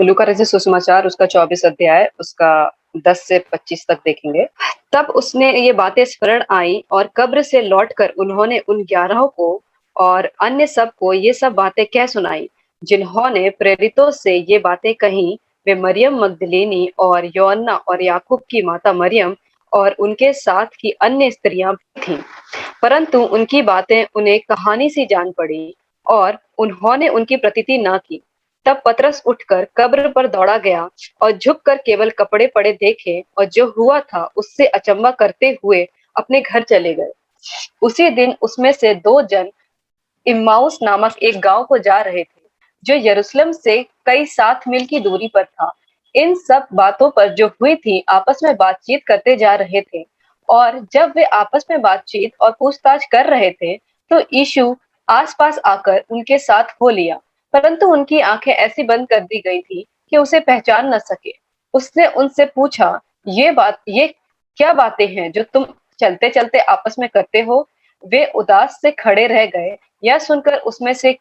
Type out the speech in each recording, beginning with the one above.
लूका रचित सुसमाचार उसका 24 अध्याय उसका 10 से 25 तक देखेंगे। तब उसने ये बातें स्मरण आई और कब्र से लौटकर उन्होंने उन 11 को और अन्य सब को ये सब बातें कह सुनाई, जिन्होंने प्रेरितों से ये बातें कही। वे मरियम मगदलीनी और योअन्ना और याकूब की माता मरियम और उनके साथ की अन्य स्त्रियां भी थीं। परंतु उनकी बातें उन्हें कहानी सी जान पड़ी और उन्होंने उनकी प्रतीति न की। तब पतरस उठकर कब्र पर दौड़ा गया और झुककर केवल कपड़े पड़े देखे और जो हुआ था उससे अचंभा करते हुए अपने घर चले गए। उसी दिन उसमें से 2 जन इम्माउस नामक एक गांव को जा रहे थे, जो यरूशलेम से कई 7 मील की दूरी पर था। इन सब बातों पर जो हुई थी आपस में बातचीत करते जा रहे थे। और जब वे आपस में बातचीत और पूछताछ कर रहे थे, तो यीशु आसपास आकर उनके साथ हो लिया, परंतु उनकी आंखें ऐसी बंद कर दी गई थी कि उसे पहचान न सके। उसने उनसे पूछा, ये क्या बातें हैं जो तुम चलते चलते आपस में करते हो? वे उदास से खड़े रह गए। यह सुनकर उसमें से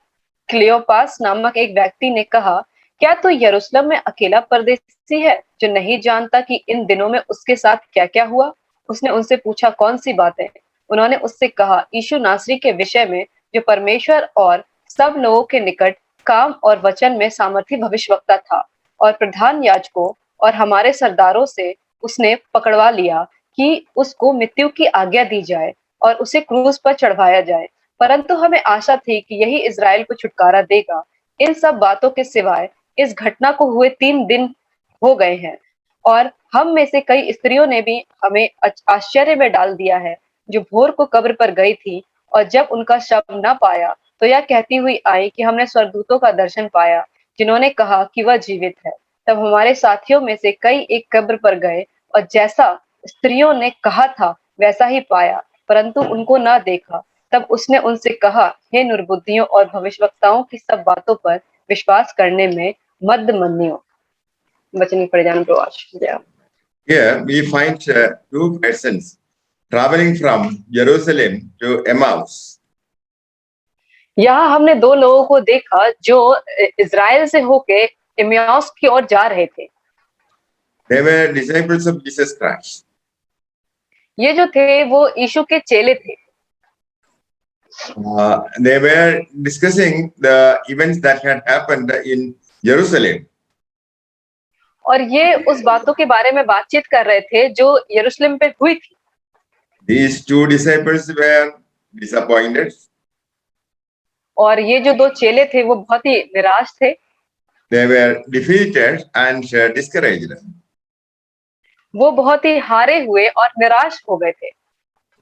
क्लियोपास नामक एक व्यक्ति ने कहा, क्या तू यरूशलेम में अकेला परदेसी है, जो नहीं जानता कि इन दिनों में उसके साथ क्या क्या हुआ? उसने उनसे पूछा, कौन सी बातें? उन्होंने उससे कहा, यीशु नासरी के विषय में, जो परमेश्वर और सब लोगों के निकट काम और वचन में सामर्थी भविष्यवक्ता था। और प्रधान याजकों और हमारे सरदारों से उसने पकड़वा लिया कि उसको मृत्यु की आज्ञा दी जाए और उसे क्रूस पर चढ़वाया जाए। परंतु हमें आशा थी कि यही इज़राइल को छुटकारा देगा। इन सब बातों के सिवाय इस घटना को हुए 3 दिन हो गए हैं, और हम में से कई स्त्रियों ने भी हमें आश्चर्य में डाल दिया है, जो भोर को कब्र पर गई थी और जब उनका शव न पाया, तो यह कहती हुई आई कि हमने स्वर्गदूतों का दर्शन पाया, जिन्होंने कहा कि वह जीवित है। तब हमारे साथियों में से कई एक कब्र पर गए और जैसा स्त्रियों ने कहा था वैसा ही पाया, परंतु उनको न देखा। तब उसने उनसे कहा, हे निर्बुद्धियों और भविष्यवक्ताओं की सब बातों पर विश्वास करने में मद मन्नियो। वचन परिजान प्रवास। Here we find two persons traveling from Jerusalem to Emmaus. यहाँ हमने 2 लोगों को देखा जो इज़राइल से होके इम्याउस की ओर जा रहे थे। They were disciples of Jesus Christ. ये जो थे वो यीशु के चेले थे। They were discussing the events that had happened in Jerusalem. और ये उस बातों के बारे में बातचीत कर रहे थे जो यरूशलेम पे हुई थी। These two disciples were disappointed. और ये जो 2 चेले थे वो बहुत ही निराश थे। They were defeated and discouraged. वो बहुत ही हारे हुए और निराश हो गए थे।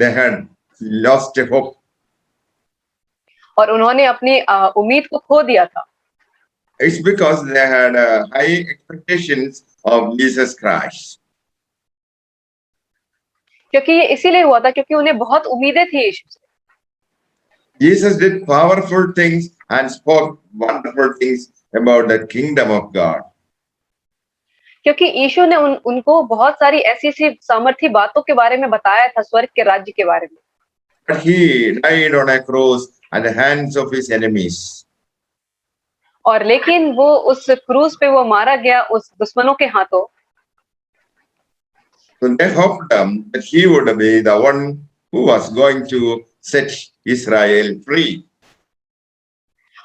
They had lost hope. और उन्होंने अपनी उम्मीद को खो दिया था। It's because they had high expectations of Jesus Christ. क्योंकि ये इसीलिए हुआ था क्योंकि उन्हें बहुत उम्मीदें थी यीशु से। Jesus did powerful things and spoke wonderful things about the kingdom of God. क्योंकि यीशु ने उनको बहुत सारी ऐसी-ऐसी सामर्थी बातों के बारे में बताया था, स्वर्ग के राज्य के बारे में। But he died on a cross at the hands of his enemies. और लेकिन वो उस क्रूस पे वो मारा गया उस दुश्मनों के हाथों। So they hoped that he would be the one who was going to set Israel free.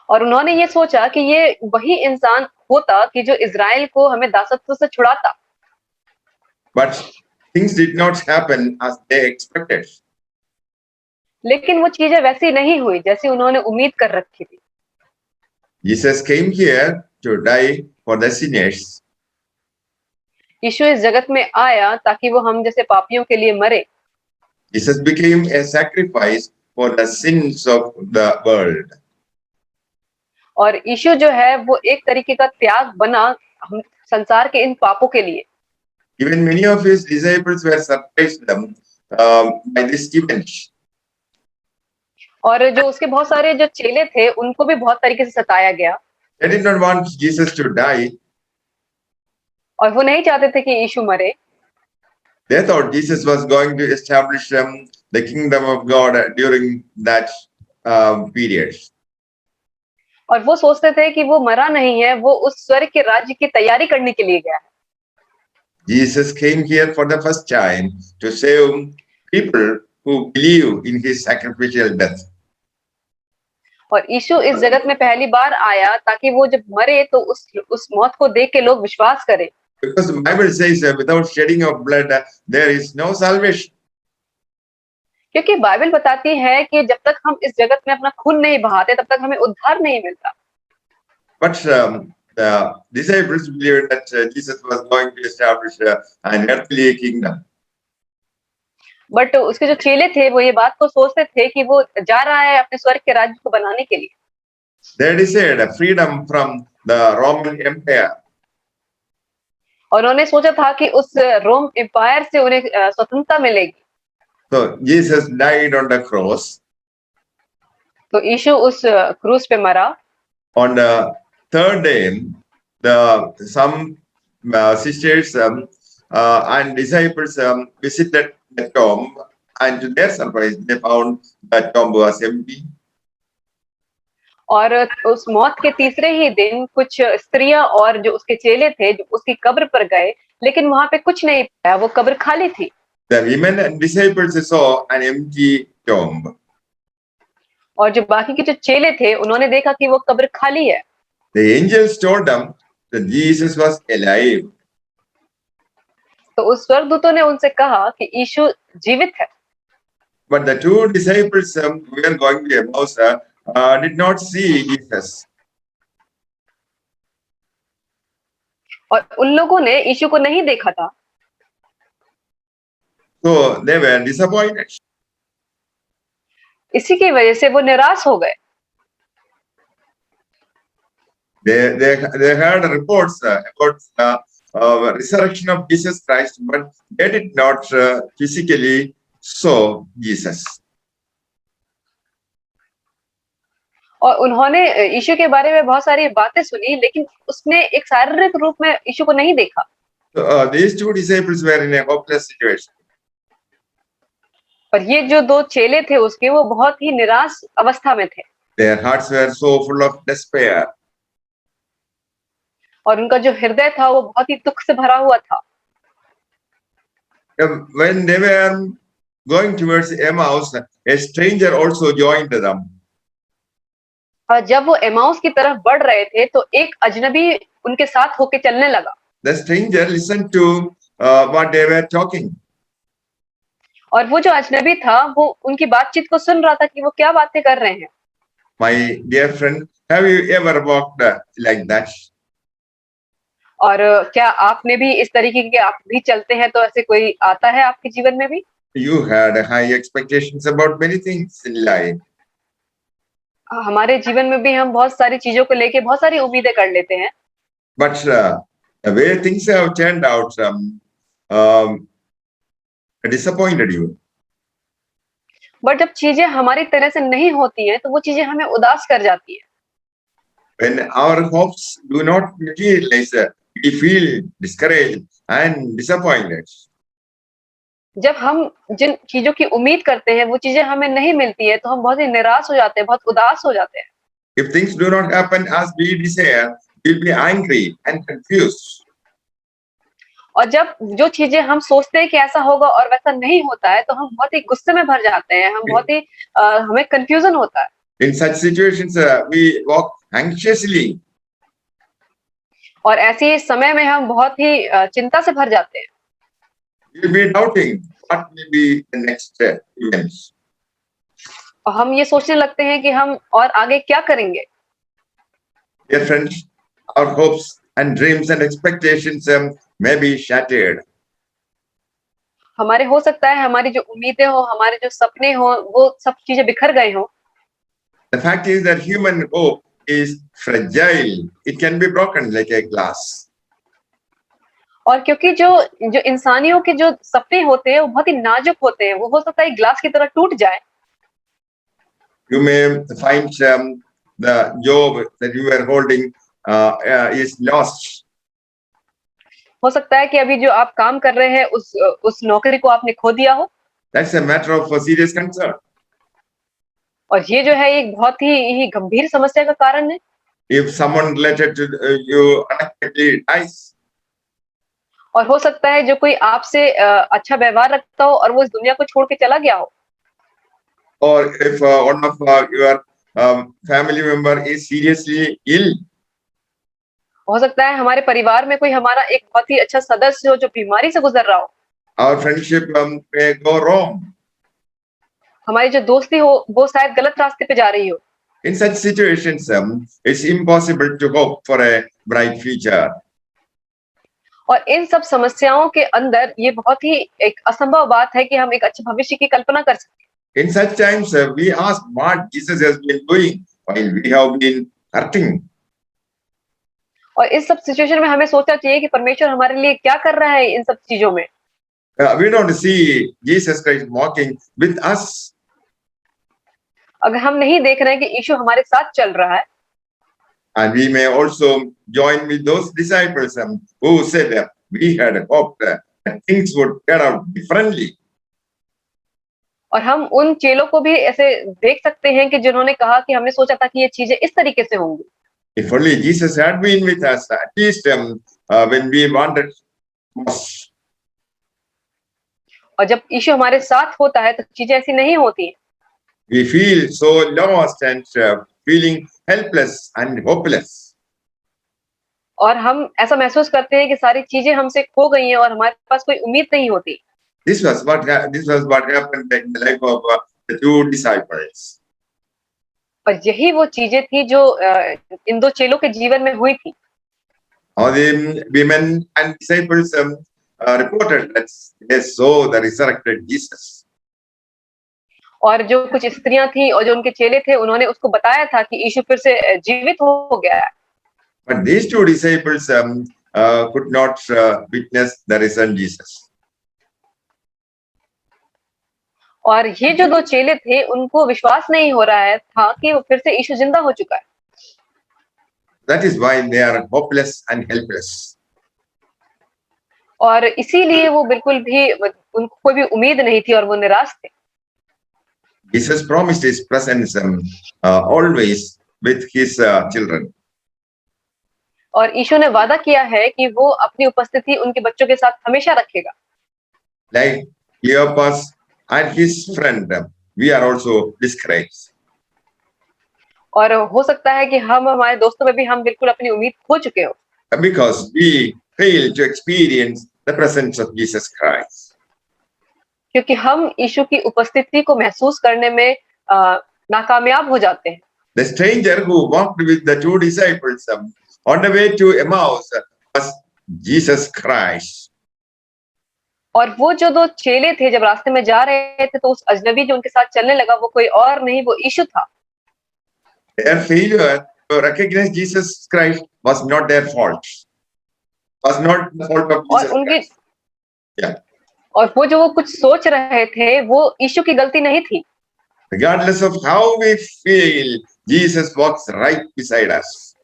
और उन्होंने ये सोचा कि ये वही इंसान होता कि जो इज़राइल को हमें दासत्व से छुड़ाता। But things did not happen as they expected. लेकिन वो चीजें वैसी नहीं हुई जैसी उन्होंने उम्मीद कर रखी थी। Jesus came here to die for the sinners. यीशु इस जगत में आया ताकि वो हम जैसे पापियों के लिए मरे। Jesus became a sacrifice for the sins of the world. और यीशु जो है वो एक तरीके का त्याग बना हम संसार के इन पापों के लिए। Even many of his disciples were surprised by this event. और जो उसके बहुत सारे जो चेले थे उनको भी बहुत तरीके से सताया गया। They did not want Jesus to die. और वो नहीं चाहते थे कि यीशु मरे। They thought Jesus was going to establish the kingdom of God during that period. और वो सोचते थे कि वो मरा नहीं है, वो उस स्वर्ग के राज्य की तैयारी करने के लिए गया है। Jesus came here for the first time to save people who believe in his sacrificial death. और यीशु इस जगत में पहली बार आया ताकि वो जब मरे तो उस मौत को देख के लोग विश्वास करें। Because the Bible says without shedding of blood, there is no salvation. क्योंकि बाइबल बताती है कि जब तक हम इस जगत में अपना खून नहीं बहाते तब तक हमें उद्धार नहीं मिलता। But the disciples believed that Jesus was going to establish an earthly kingdom. But उसके जो चेले थे वो ये बात को सोचते थे कि वो जा रहा है अपने स्वर्ग के राज्य को बनाने के लिए। They desired freedom from the Roman Empire. और उन्होंने सोचा था कि उस रोम एम्पायर से उन्हें स्वतंत्रता मिलेगी। So Jesus died on the cross. तो यीशु उस क्रूस पे मरा। On the third day, some sisters and disciples visited the tomb, and to their surprise, they found the tomb was empty. और उस मौत के तीसरे ही दिन कुछ स्त्रियां और जो उसके चेले थे जो उसकी कब्र पर गए, लेकिन वहां पे कुछ नहीं पाया, वो कब्र खाली थी। The women and disciples saw an empty tomb. और जो बाकी के जो चेले थे उन्होंने देखा कि वो कब्र खाली है। The angels told them that Jesus was alive. तो उस स्वर्गदूतों ने उनसे कहा कि यीशु जीवित है। But the two disciples who were going to Emmaus did not see Jesus. और उन लोगों ने यीशु को नहीं देखा था। So they were disappointed. इसी की वजह से वो निराश हो गए। They heard reports about the resurrection of Jesus Christ, but they did not physically saw Jesus. और उन्होंने यीशु के बारे में बहुत सारी बातें सुनी, लेकिन उसने एक शारीरिक रूप में यीशु को नहीं देखा। So, these two disciples were in a hopeless situation. और ये जो दो चेले थे उसके, वो बहुत ही निराश अवस्था में थे। Their hearts were so full of despair. और उनका जो हृदय था वो बहुत ही दुख से भरा हुआ था। When they were going towards Emmaus, a stranger also joined them. और जब वो एमाउस की तरफ बढ़ रहे थे तो एक अजनबी उनके साथ होके चलने लगा। The stranger listened to what they were talking. और वो जो अजनबी था वो उनकी बातचीत को सुन रहा था कि वो क्या बातें कर रहे हैं। My dear friend, have you ever walked like that? और क्या आपने भी इस तरीके के, आप भी चलते हैं तो ऐसे कोई आता है आपके जीवन में भी? You had high expectations about many things in life. हमारे जीवन में भी हम बहुत सारी चीजों को लेके बहुत सारी उम्मीदें कर लेते हैं। But the way things have turned out disappointed you. But जब चीजें हमारी तरह से नहीं होती हैं तो वो चीजें हमें उदास कर जाती है। When our hopes do not materialize, we feel discouraged and disappointed. जब हम जिन चीजों की उम्मीद करते हैं वो चीजें हमें नहीं मिलती है तो हम बहुत ही निराश हो जाते हैं, बहुत उदास हो जाते हैं। If things do not happen as we desire, we'll be angry and confused. और जब जो चीजें हम सोचते हैं कि ऐसा होगा और वैसा नहीं होता है तो हम बहुत ही गुस्से में भर जाते हैं, हम बहुत ही हमें कंफ्यूजन होता है। In such situations, we walk anxiously. और ऐसे समय में हम बहुत ही चिंता से भर जाते हैं। We'll be doubting what will be the next events. और हम ये सोचने लगते हैं कि हम और आगे क्या करेंगे। Dear friends, our hopes and dreams and expectations may be shattered. हमारे हो सकता है हमारी जो उम्मीदें हो, हमारे जो सपने हो, वो सब चीजें बिखर गए हो। The fact is that human hope is fragile. It can be broken like a glass. और क्योंकि जो जो इंसानियों के जो सपने होते हैं वो बहुत ही नाजुक होते हैं, वो हो सकता है ग्लास की तरह टूट जाए। You may find the job that you are holding is lost. हो सकता है कि अभी जो आप काम कर रहे हैं उस नौकरी को आपने खो दिया हो। That's a matter of serious concern. और ये जो है एक बहुत ही गंभीर समस्या का कारण है। if someone related to you unexpectedly dies, और हो सकता है जो कोई आपसे अच्छा व्यवहार रखता हो और वो इस दुनिया को छोड़ के चला गया हो, or if one of your family member is seriously ill, हो सकता है हमारे परिवार में कोई हमारा एक बहुत ही अच्छा सदस्य हो जो बीमारी से गुजर रहा हो, our friendship may go wrong. हमारी जो दोस्ती हो वो शायद गलत रास्ते पे जा रही हो। In such situations, it's impossible to hope for a bright future. और इन सब समस्याओं के अंदर ये बहुत ही एक असंभव बात है कि हम एक अच्छे भविष्य की कल्पना कर सकें। In such times, we ask what Jesus has been doing while we have been hurting. और इस सब सिचुएशन में हमें सोचना चाहिए कि परमेश्वर हमारे लिए क्या कर रहा है इन सब चीजों में। We don't see Jesus Christ walking with us. अगर हम नहीं देख रहे हैं कि यीशु हमारे साथ चल रहा है, And we may also join with those disciples who said that we had hoped that things would turn out differently. और हम उन चेलों को भी ऐसे देख सकते हैं कि जिन्होंने कहा कि हमने सोचा था कि ये चीजें इस तरीके से होंगी। If only Jesus had been with us, at least when we wanted most. और जब यीशु हमारे साथ होता है तो चीजें ऐसी नहीं होती हैं। We feel so lost and feeling helpless and hopeless. और हम ऐसा महसूस करते हैं कि सारी चीजें हमसे खो गई हैं और हमारे पास कोई उम्मीद नहीं होती। This was what happened in the life of the two disciples. और यही वो चीजें थी जो इन दो चेलों के जीवन में हुई थी। All the women and disciples reported that they saw the resurrected Jesus. और जो कुछ स्त्रियां थी और जो उनके चेले थे उन्होंने उसको बताया था कि यीशु फिर से जीवित हो गया है। But these two disciples could not witness the risen Jesus. और ये जो दो चेले थे उनको विश्वास नहीं हो रहा है था कि वो फिर से यीशु जिंदा हो चुका है। That is why they are hopeless and helpless. और इसीलिए वो बिल्कुल भी उनको कोई भी उम्मीद नहीं थी और वो निराश थे। Jesus promised his presence always with his children. और यीशु ने वादा किया है कि वो अपनी उपस्थिति उनके बच्चों के साथ हमेशा रखेगा। Like Cleopas and his friend, we are also disgraced. और हो सकता है कि हम हमारे दोस्तों में भी हम बिल्कुल अपनी उम्मीद खो चुके हो। Because we fail to experience the presence of Jesus Christ. क्योंकि हम यीशु की उपस्थिति को महसूस करने में नाकामयाब हो जाते हैं। The stranger who walked with the two disciples on the way to Emmaus was Jesus Christ. और वो जो दो चेले थे जब रास्ते में जा रहे थे तो उस अजनबी जो उनके साथ चलने लगा वो कोई और नहीं, वो यीशु था। Their failure to recognize Jesus Christ was not their fault. Was not the fault of और Jesus उनकी Christ. Yeah. और वो जो वो कुछ सोच रहे थे वो यीशु की गलती नहीं थी। Regardless of how we feel, Jesus walks right beside us.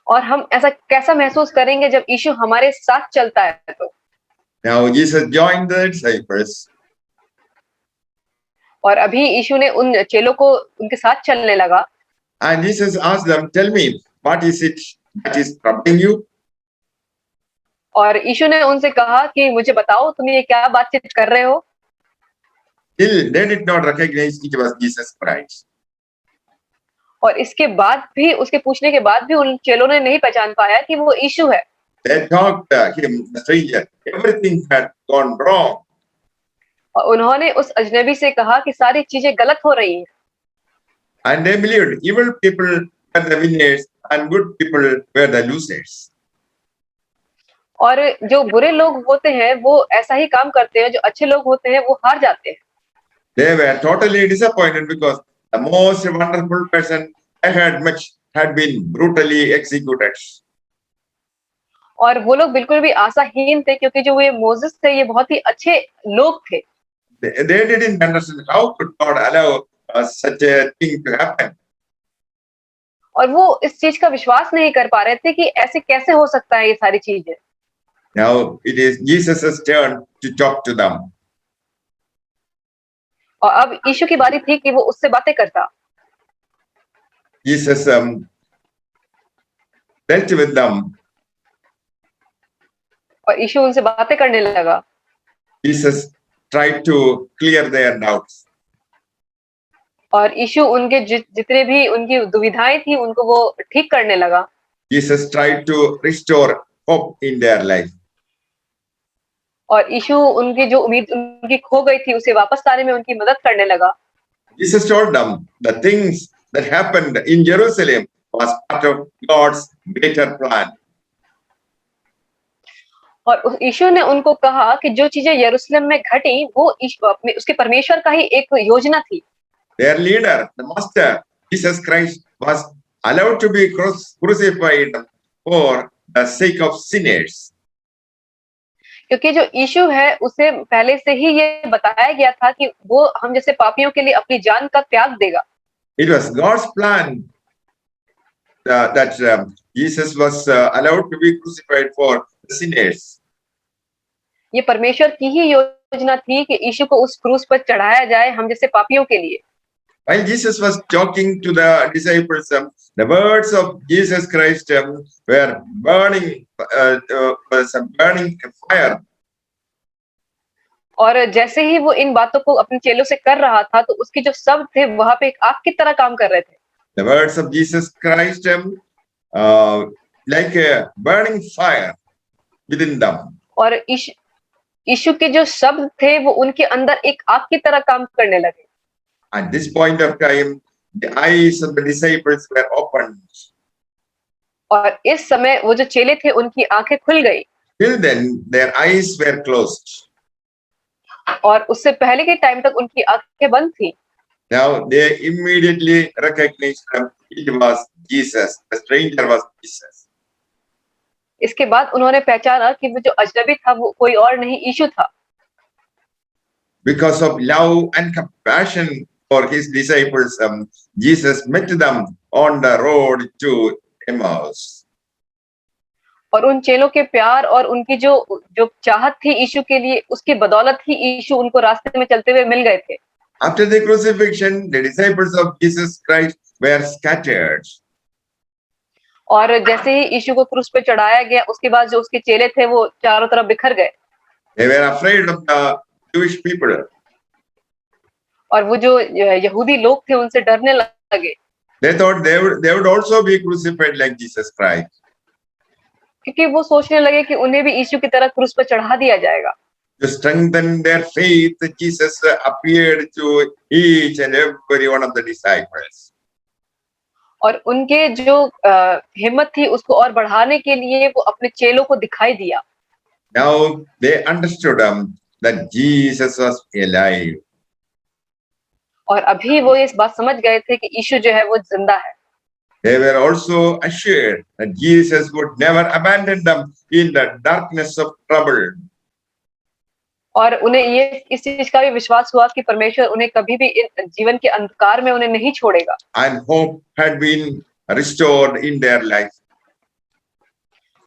और हम ऐसा कैसा महसूस करेंगे जब यीशु हमारे साथ चलता है तो। Now Jesus joined the disciples. और अभी यीशु ने उन चेलों को उनके साथ चलने लगा। And Jesus asked them, "Tell me, what is it that is troubling you?" और यीशु ने उनसे कहा कि मुझे बताओ तुम ये क्या बातचीत कर रहे हो। Still, they did not recognize it was Jesus Christ. और इसके बाद भी उसके पूछने के बाद भी उन चेलों ने नहीं पहचान पाया कि वो यीशु है। They talked him, the stranger. Everything had gone wrong. और उन्होंने उस अजनबी से कहा कि सारी चीजें गलत हो रही हैं। And they believed evil people were the winners and good people were the losers. और जो बुरे लोग होते हैं वो ऐसा ही काम करते हैं, जो अच्छे लोग होते हैं वो हार जाते हैं। They were totally disappointed because the most wonderful person I had met had been brutally executed. और वो लोग बिल्कुल भी आशाहीन थे क्योंकि जो ये मोसेस थे ये बहुत ही अच्छे लोग थे। They didn't understand how could God allow such a thing to happen. और वो इस चीज का विश्वास नहीं कर पा रहे थे कि ऐसे कैसे हो सकता है ये सारी चीजें। Now it is Jesus' turn to talk to them. और अब यीशु की बारी थी कि वो उससे बातें करता। Jesus dealt with them. और यीशु उनसे बातें करने लगा। Jesus tried to clear their doubts. और यीशु उनके जितने भी उनकी दुविधाएं थी उनको वो ठीक करने लगा। Jesus tried to restore hope in their life. और यीशु उनकी जो उम्मीद उनकी खो गई थी उसे वापस लाने में उनकी मदद करने लगा। Jesus told them the things that happened in Jerusalem was part of God's greater plan. और यीशु ने उनको कहा कि जो चीजें यरूशलेम में घटी वो उसके परमेश्वर का ही एक योजना थी। Their leader, the master, Jesus Christ, was allowed to be crucified for the sake of sinners. क्योंकि जो यीशु है उसे पहले से ही ये बताया गया था कि वो हम जैसे पापियों के लिए अपनी जान का त्याग देगा। It was God's plan that Jesus was allowed to be crucified for the sinners. ये परमेश्वर की ही योजना थी कि यीशु को उस क्रूस पर चढ़ाया जाए हम जैसे पापियों के लिए। While Jesus was talking to the disciples, the words of Jesus Christ were burning, was a burning fire. और जैसे ही वो इन बातों को अपने चेलों से कर रहा था तो उसके जो शब्द थे वहां पे एक आग की तरह काम कर रहे थे। The words of Jesus Christ, like a burning fire within them. और यीशु के जो शब्द थे वो उनके अंदर एक आग की तरह काम करने लगे। At this point of time, the eyes of the disciples were opened. और इस समय वो जो चेले थे उनकी आंखें खुल गई। Till then, their eyes were closed. और उससे पहले के टाइम तक उनकी आंखें बंद थी। Now they immediately recognized it was Jesus. The stranger was Jesus. इसके बाद उन्होंने पहचाना कि वो जो अजनबी था वो कोई और नहीं यीशु था। Because of love and compassion for his disciples, Jesus met them on the road to Emmaus. और उन चेलों के प्यार और उनकी जो चाहत थी यीशु के लिए उसकी बदौलत ही यीशु उनको रास्ते में चलते हुए मिल गए थे। After the crucifixion, the disciples of Jesus Christ were scattered. और जैसे ही यीशु को क्रूस पे चढ़ाया गया उसके बाद जो उसके चेले थे वो चारों तरफ बिखर गए। They were afraid of the Jewish people. और वो जो यहूदी लोग थे उनसे डरने लगे। They thought they would also be crucified like Jesus Christ. क्योंकि वो सोचने लगे कि उन्हें भी यीशु की तरह क्रूस पर चढ़ा दिया जाएगा। To strengthen their faith, Jesus appeared to each and every one of the disciples. और उनके जो हिम्मत थी उसको और बढ़ाने के लिए वो अपने चेलों को दिखाई दिया। Now they understood that Jesus was alive. और अभी वो इस बात समझ गए थे कि यीशु जो है वो जिंदा है। They were also assured that Jesus would never abandon them in the darkness of trouble. और उन्हें ये इस चीज का भी विश्वास हुआ कि परमेश्वर उन्हें कभी भी जीवन के अंधकार में उन्हें नहीं छोड़ेगा। And hope had been restored in their life.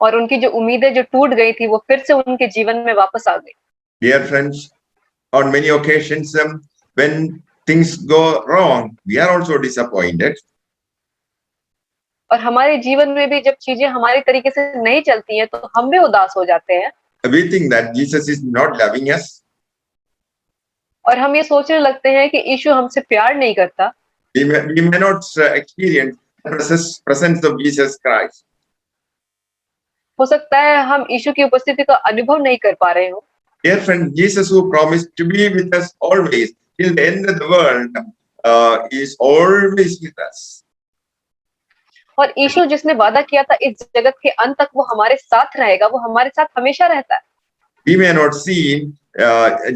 और उनकी जो उम्मीदें जो टूट गई थी वो फिर से उनके जीवन में वापस आ गई। Dear friends, on many occasions when things go wrong, we are also disappointed. और हमारे जीवन में भी जब चीजें हमारे तरीके से नहीं चलती हैं तो हम भी उदास हो जाते हैं। We think that Jesus is not loving us. और हम ये सोचने लगते हैं कि यीशु हमसे प्यार नहीं करता। We may not experience the presence of Jesus Christ. हो सकता है हम यीशु की उपस्थिति का अनुभव नहीं कर पा रहे हो। Dear friend, Jesus who promised to be with us always till the end of the world is always with us. और यीशु जिसने वादा किया था इस जगत के अंत तक वो हमारे साथ रहेगा, वो हमारे साथ हमेशा रहता है। We may not see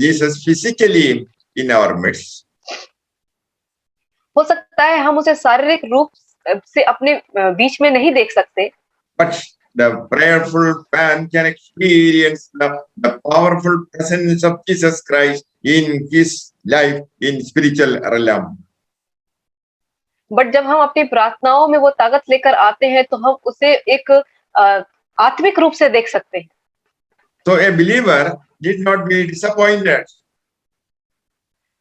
Jesus physically in our midst. हो सकता है हम उसे शारीरिक रूप से अपने बीच में नहीं देख सकते। But the prayerful man can experience the powerful presence of Jesus Christ in his life in spiritual realm. But जब हम अपनी प्रार्थनाओं में वो ताकत लेकर आते हैं तो हम उसे एक आत्मिक रूप से देख सकते हैं। So a believer did not be disappointed.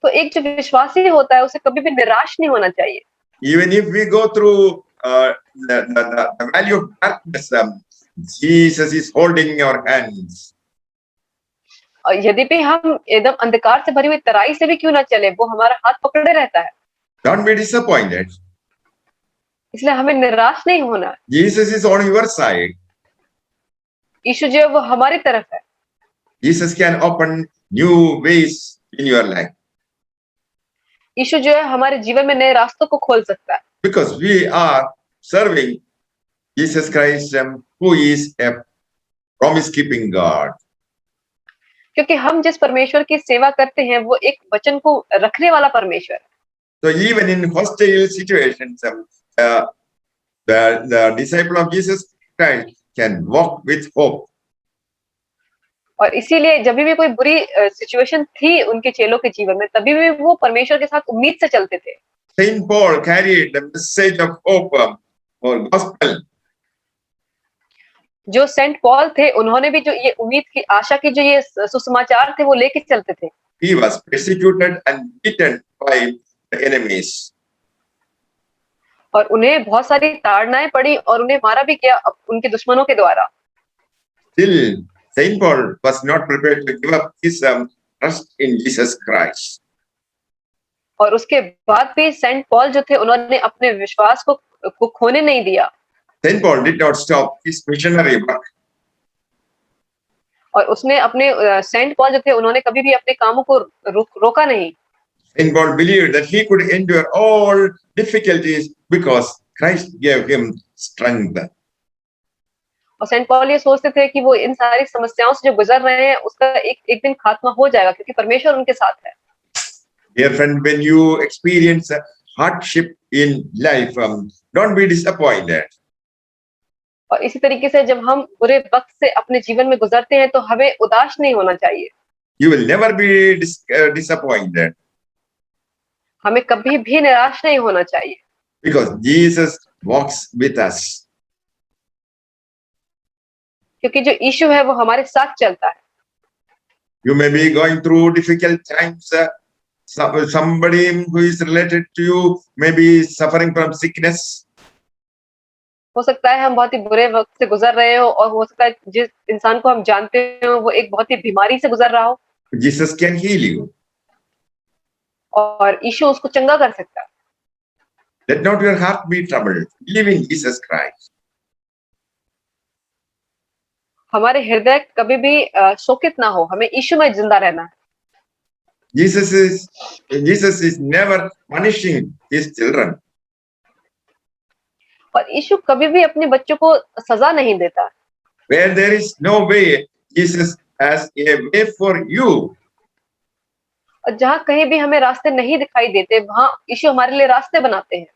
तो एक जो विश्वासी होता है उसे कभी भी निराश नहीं होना चाहिए। Even if we go through the valley of darkness, Jesus is holding your hands. और यद्यपि हम एकदम अंधकार से भरी हुई तराई से भी क्यों ना चले, वो हमारा हाथ पकड़े रहता है। Don't be disappointed. इसलिए हमें निराश नहीं होना। Jesus is on your side. यीशु जो है वो हमारी तरफ है। Jesus can open new ways in your life. यीशु जो है हमारे जीवन में नए रास्तों को खोल सकता है। Because we are serving Jesus Christ, who is a promise-keeping God. क्योंकि हम जिस परमेश्वर की सेवा करते हैं वो एक वचन को रखने वाला परमेश्वर है। So even in hostile situations, the disciple of Jesus Christ can walk with hope. और इसीलिए जब भी कोई बुरी सिचुएशन थी उनके चेलों के जीवन में, तभी भी वो परमेश्वर के साथ उम्मीद से चलते थे। Saint Paul carried the message of hope or gospel. जो सेंट पॉल थे उन्होंने भी जो ये उम्मीद की आशा की जो ये सुसमाचार थे वो लेके चलते थे। He was persecuted and beaten by the enemies. और उन्हें बहुत सारी ताड़नाएं पड़ी और उन्हें मारा भी गया उनके दुश्मनों के द्वारा। Still, Saint Paul was not prepared to give up his trust in Jesus Christ. और उसके बाद भी सेंट पॉल जो थे उन्होंने अपने विश्वास को खोने नहीं दिया। Saint Paul did not stop his missionary work. और उसने अपने सेंट पॉल जो थे उन्होंने कभी भी अपने कामों को रोका नहीं। Saint Paul believed that he could endure all difficulties because Christ gave him strength. और सेंट पॉल ये सोचते थे कि वो इन सारी समस्याओं से जो गुजर रहे हैं उसका एक दिन खात्मा हो जाएगा क्योंकि परमेश्वर उनके साथ है। Dear friend, when you experience a hardship in life, don't be disappointed. और इसी तरीके से जब हम बुरे वक्त से अपने जीवन में गुजरते हैं तो हमें उदास नहीं होना चाहिए। You will never be disappointed. हमें कभी भी निराश नहीं होना चाहिए। Because Jesus walks with us. क्योंकि जो यीशु है वो हमारे साथ चलता है। You may be going through difficult times. Somebody who is related to you may be suffering from sickness. हो सकता है हम बहुत ही बुरे वक्त से गुजर रहे हो और हो सकता है जिस इंसान को हम जानते हो वो एक बहुत ही बीमारी से गुजर रहा हो। Jesus can heal you. और यीशु उसको चंगा कर सकता है। Let not your heart be troubled. Believe in Jesus Christ. हमारे हृदय कभी भी शोकित ना हो, हमें यीशु में जिंदा रहना है। Jesus is never punishing his children. और यीशु कभी भी अपने बच्चों को सजा नहीं देता। Where there is no way, Jesus has a way for you. और जहाँ कहीं भी हमें रास्ते नहीं दिखाई देते वहाँ यीशु हमारे लिए रास्ते बनाते हैं।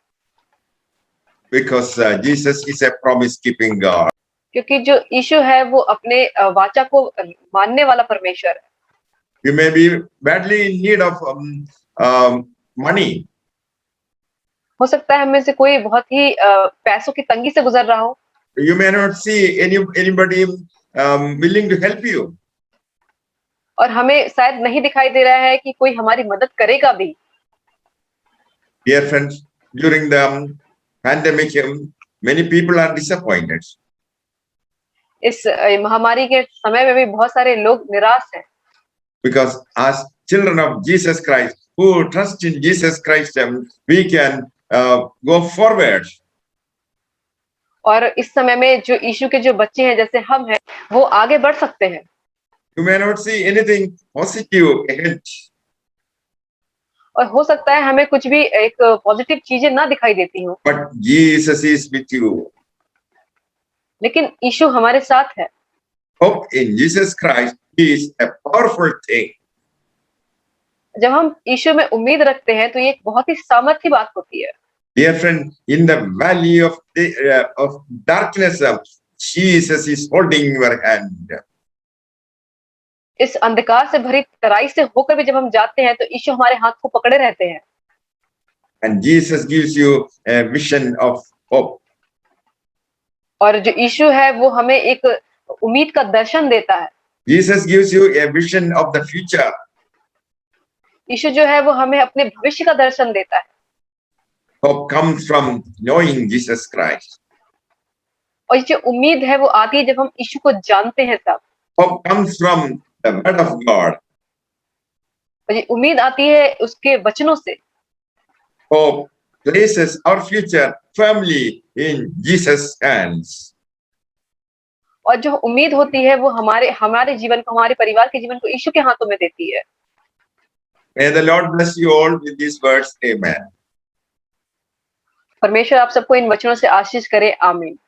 Because Jesus is a promise-keeping God. क्योंकि जो यीशु है वो अपने वाचा को मानने वाला परमेश्वर है। You may be badly in need of money. हो सकता है हमें से कोई बहुत ही पैसों की तंगी से गुजर रहा हो। You may not see anybody willing to help you. और हमें शायद नहीं दिखाई दे रहा है कि कोई हमारी मदद करेगा भी। Dear friends, during the pandemic, many people are disappointed. इस महामारी के समय में भी बहुत सारे लोग निराश हैं। Because as children of Jesus Christ, who trust in Jesus Christ, we can go forward. और इस समय में जो यीशु के जो बच्चे हैं जैसे हम हैं वो आगे बढ़ सकते हैं। You may not see anything positive ahead. और हो सकता है हमें कुछ भी एक पॉजिटिव चीजें ना दिखाई देती हो। But Jesus is with you. लेकिन यीशु हमारे साथ है। Hope in Jesus Christ is a powerful thing. जब हम यीशु में उम्मीद रखते हैं तो ये एक बहुत ही सामर्थ्य बात होती है। Dear friend, in the valley of darkness, Jesus is holding your hand. इस अंधकार से भरी तराई से होकर भी जब हम जाते हैं तो यीशु हमारे हाथ को पकड़े रहते हैं। And Jesus gives you a vision of hope. और जो यीशु है वो हमें एक उम्मीद का दर्शन देता है। Jesus gives you a vision of the future. यीशु जो है वो हमें अपने भविष्य का दर्शन देता है। Hope comes from knowing Jesus Christ. और ये जो उम्मीद है वो आती है जब हम यीशु को जानते हैं तब। Hope comes from the word of God. और ये उम्मीद आती है उसके वचनों से। Hope places our future firmly in Jesus' hands. और जो उम्मीद होती है वो हमारे जीवन को, हमारे परिवार के जीवन को यीशु के हाथों में देती है। May the Lord bless you all with these words. Amen. परमेश्वर आप सबको इन वचनों से आशीष करे। आमीन।